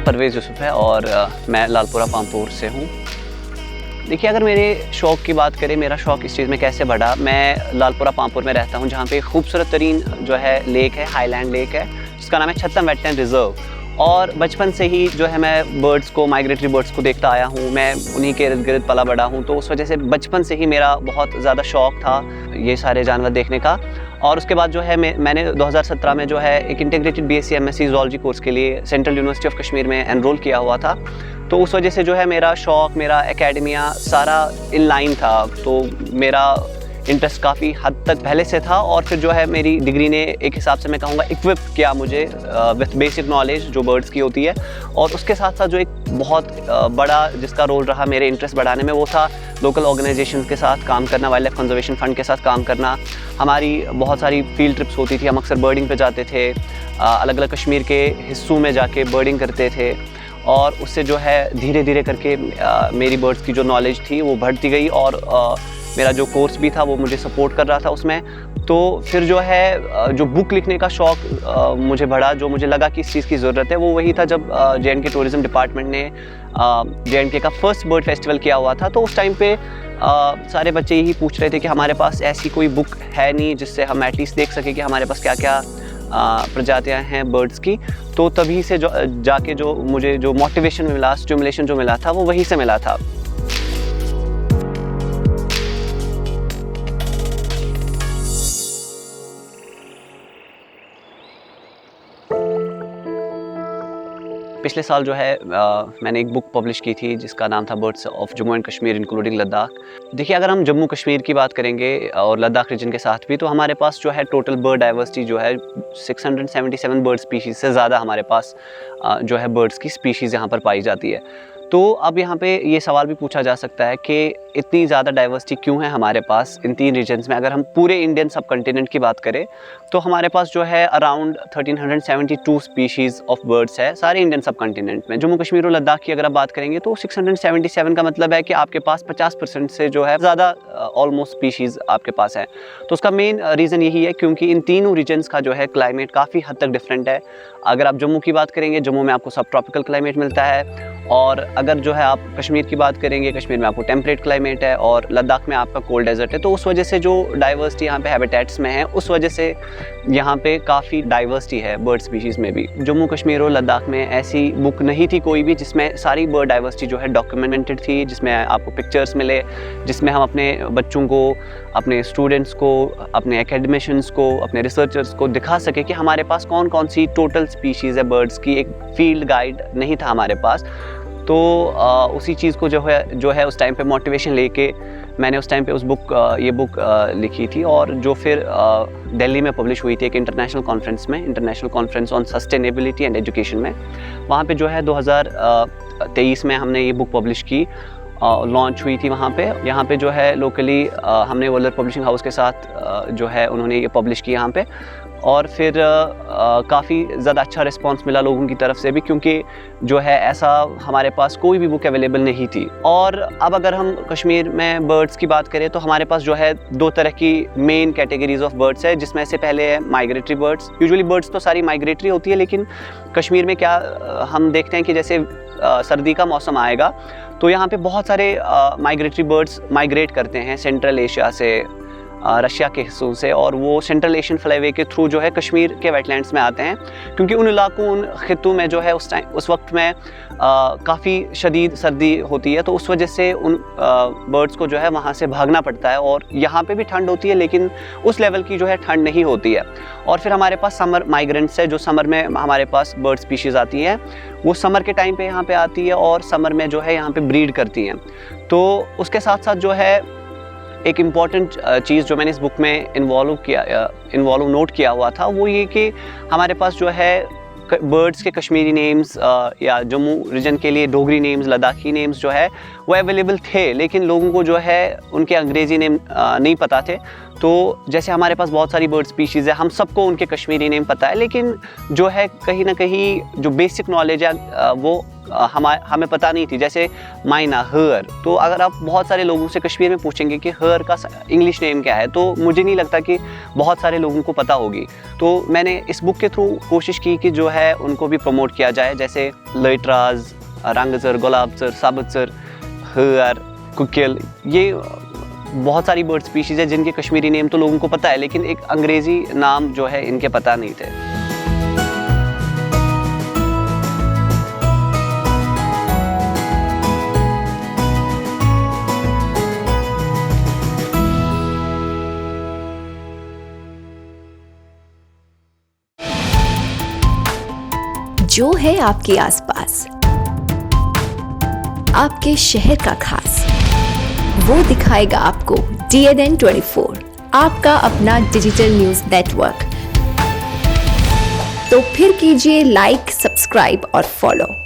परवेज़ यूसुफ है और मैं लालपुरा पामपुर से हूँ। देखिए, अगर मेरे शौक़ की बात करें, मेरा शौक़ इस चीज़ में कैसे बढ़ा, मैं लालपुरा पामपुर में रहता हूँ, जहाँ पे खूबसूरत तरीन जो है लेक है, हाईलैंड लेक है, जिसका नाम है छत्तम वेटलैंड रिज़र्व। और बचपन से ही जो है मैं बर्ड्स को, माइग्रेटरी बर्ड्स को देखता आया हूँ। मैं उन्हीं के इर्द गिर्द पला बड़ा हूँ, तो उस वजह से बचपन से ही मेरा बहुत ज़्यादा शौक़ था ये सारे जानवर देखने का। और उसके बाद जो है मैंने 2017 में जो है एक integrated BSc MSc zoology course के लिए सेंट्रल यूनिवर्सिटी ऑफ कश्मीर में एनरोल किया हुआ था। तो उस वजह से जो है मेरा शौक़, मेरा एकेडमिया सारा इन लाइन था। तो मेरा इंटरेस्ट काफ़ी हद तक पहले से था और फिर जो है मेरी डिग्री ने एक हिसाब से मैं कहूँगा इक्विप किया मुझे विथ बेसिक नॉलेज जो बर्ड्स की होती है। और उसके साथ साथ जो एक बहुत बड़ा जिसका रोल रहा मेरे इंटरेस्ट बढ़ाने में, वो था लोकल ऑर्गेनाइजेशंस के साथ काम करना, वाइल्ड लाइफ कंजर्वेशन फंड के साथ काम करना। हमारी बहुत सारी फील्ड ट्रिप्स होती थी, हम अक्सर बर्डिंग पे जाते थे, अलग अलग कश्मीर के हिस्सों में जाके बर्डिंग करते थे। और उससे जो है धीरे धीरे करके मेरी बर्ड्स की जो नॉलेज थी वो बढ़ती गई और मेरा जो कोर्स भी था वो मुझे सपोर्ट कर रहा था उसमें। तो फिर जो है जो बुक लिखने का शौक़ मुझे बढ़ा, जो मुझे लगा कि इस चीज़ की ज़रूरत है, वो वही था जब जे.एंड.के टूरिज़्म डिपार्टमेंट ने जे.एंड.के का फर्स्ट बर्ड फेस्टिवल किया हुआ था। तो उस टाइम पे सारे बच्चे यही पूछ रहे थे कि हमारे पास ऐसी कोई बुक है नहीं जिससे हम एटलीस्ट देख सकें कि हमारे पास क्या क्या प्रजातियां हैं बर्ड्स की। तो तभी से जाके जो मुझे जो मोटिवेशन मिला, स्टिमुलेशन जो मिला था, वो वहीं से मिला था। पिछले साल जो है मैंने एक बुक पब्लिश की थी जिसका नाम था birds of Jammu and Kashmir including Ladakh. देखिए, अगर हम जम्मू कश्मीर की बात करेंगे और लद्दाख रीजन के साथ भी, तो हमारे पास जो है टोटल बर्ड डाइवर्सिटी जो है 677 बर्ड स्पीशीज़ से ज़्यादा हमारे पास जो है बर्ड्स की स्पीशीज़ यहाँ पर पाई जाती है। तो अब यहाँ पे ये सवाल भी पूछा जा सकता है कि इतनी ज़्यादा डाइवर्सिटी क्यों है हमारे पास इन 3 रीजन्स में। अगर हम पूरे इंडियन सब कॉन्टिनेंट की बात करें तो हमारे पास जो है अराउंड 1372 स्पीशीज़ ऑफ बर्ड्स है सारे इंडियन सब कॉन्टिनेंट में। जम्मू कश्मीर और लद्दाख की अगर आप बात करेंगे तो 677 का मतलब है कि आपके पास 50% से जो है ज़्यादा ऑलमोस्ट स्पीशीज़ आपके पास है। तो उसका मेन रीज़न यही है क्योंकि इन तीनों रीजन्स का जो है क्लाइमेट काफ़ी हद तक डिफरेंट है। अगर आप जम्मू की बात करेंगे, जम्मू में आपको सब ट्रॉपिकल क्लाइमेट मिलता है। और अगर जो है आप कश्मीर की बात करेंगे, कश्मीर में आपको टेम्परेट क्लाइमेट है और लद्दाख में आपका कोल्ड डेजर्ट है। तो उस वजह से जो डाइवर्सिटी यहाँ पे हैबिटेट्स में है, उस वजह से यहाँ पे काफ़ी डाइवर्सिटी है बर्ड स्पीशीज़ में भी। जम्मू कश्मीर और लद्दाख में ऐसी बुक नहीं थी कोई भी जिसमें सारी बर्ड डाइवर्सिटी जो है डॉक्यूमेंटेड थी, जिसमें आपको पिक्चर्स मिले, जिसमें हम अपने बच्चों को, अपने स्टूडेंट्स को, अपने एकेडमिशियंस को, अपने रिसर्चर्स को दिखा सके कि हमारे पास कौन कौन सी टोटल स्पीशीज़ है बर्ड्स की। एक फील्ड गाइड नहीं था हमारे पास। तो उसी चीज़ को जो है उस टाइम पे मोटिवेशन लेके मैंने उस टाइम पे ये बुक लिखी थी और जो फिर दिल्ली में पब्लिश हुई थी एक international conference on sustainability and education में। वहाँ पे जो है 2023 में हमने ये बुक पब्लिश की, लॉन्च हुई थी वहाँ पे। यहाँ पे जो है लोकली हमने वोलर पब्लिशिंग हाउस के साथ जो है उन्होंने ये पब्लिश की यहाँ पे। और फिर काफ़ी ज़्यादा अच्छा रिस्पांस मिला लोगों की तरफ से भी, क्योंकि जो है ऐसा हमारे पास कोई भी बुक अवेलेबल नहीं थी। और अब अगर हम कश्मीर में बर्ड्स की बात करें तो हमारे पास जो है 2 तरह की मेन कैटेगरीज ऑफ बर्ड्स है, जिसमें से पहले है माइग्रेटरी बर्ड्स। यूजुअली बर्ड्स तो सारी माइग्रेटरी होती है, लेकिन कश्मीर में क्या हम देखते हैं कि जैसे सर्दी का मौसम आएगा तो यहाँ पे बहुत सारे माइग्रेटरी बर्ड्स माइग्रेट करते हैं सेंट्रल एशिया से, रशिया के हिस्सों से, और वो सेंट्रल एशियन फ्लाईवे के थ्रू जो है कश्मीर के वेटलैंड्स में आते हैं। क्योंकि उन इलाकों, उन खित्तों में जो है उस वक्त में काफ़ी शदीद सर्दी होती है, तो उस वजह से उन बर्ड्स को जो है वहाँ से भागना पड़ता है। और यहाँ पे भी ठंड होती है, लेकिन उस लेवल की जो है ठंड नहीं होती है। और फिर हमारे पास समर माइग्रेंट्स है, जो समर में हमारे पास बर्ड स्पीशीज़ आती हैं, वो समर के टाइम पे यहाँ पे आती है और समर में जो है यहाँ पे ब्रीड करती हैं। तो उसके साथ साथ जो है एक इम्पॉर्टेंट चीज़ जो मैंने इस बुक में इन्वॉल्व नोट किया हुआ था, वो ये कि हमारे पास जो है बर्ड्स के कश्मीरी नेम्स या जम्मू रीजन के लिए डोगरी नेम्स, लद्दाखी नेम्स जो है वो अवेलेबल थे, लेकिन लोगों को जो है उनके अंग्रेज़ी नेम नहीं पता थे। तो जैसे हमारे पास बहुत सारी बर्ड स्पीशीज़ है, हम सबको उनके कश्मीरी नेम पता है, लेकिन जो है कहीं ना कहीं जो बेसिक नॉलेज है वो हमें पता नहीं थी। जैसे मायना हर, तो अगर आप बहुत सारे लोगों से कश्मीर में पूछेंगे कि हर का इंग्लिश नेम क्या है, तो मुझे नहीं लगता कि बहुत सारे लोगों को पता होगी। तो मैंने इस बुक के थ्रू कोशिश की कि जो है उनको भी प्रमोट किया जाए, जैसे लइट्राज, रंगजर, गुलाबजर, साबतजर, हर, कुकिल, ये बहुत सारी बर्ड स्पीशीज़ है जिनके कश्मीरी नेम तो लोगों को पता है, लेकिन एक अंग्रेज़ी नाम जो है इनके पता नहीं थे। जो है आपके आसपास, आपके शहर का खास, वो दिखाएगा आपको DNN 24, आपका अपना डिजिटल न्यूज नेटवर्क। तो फिर कीजिए लाइक, सब्सक्राइब और फॉलो।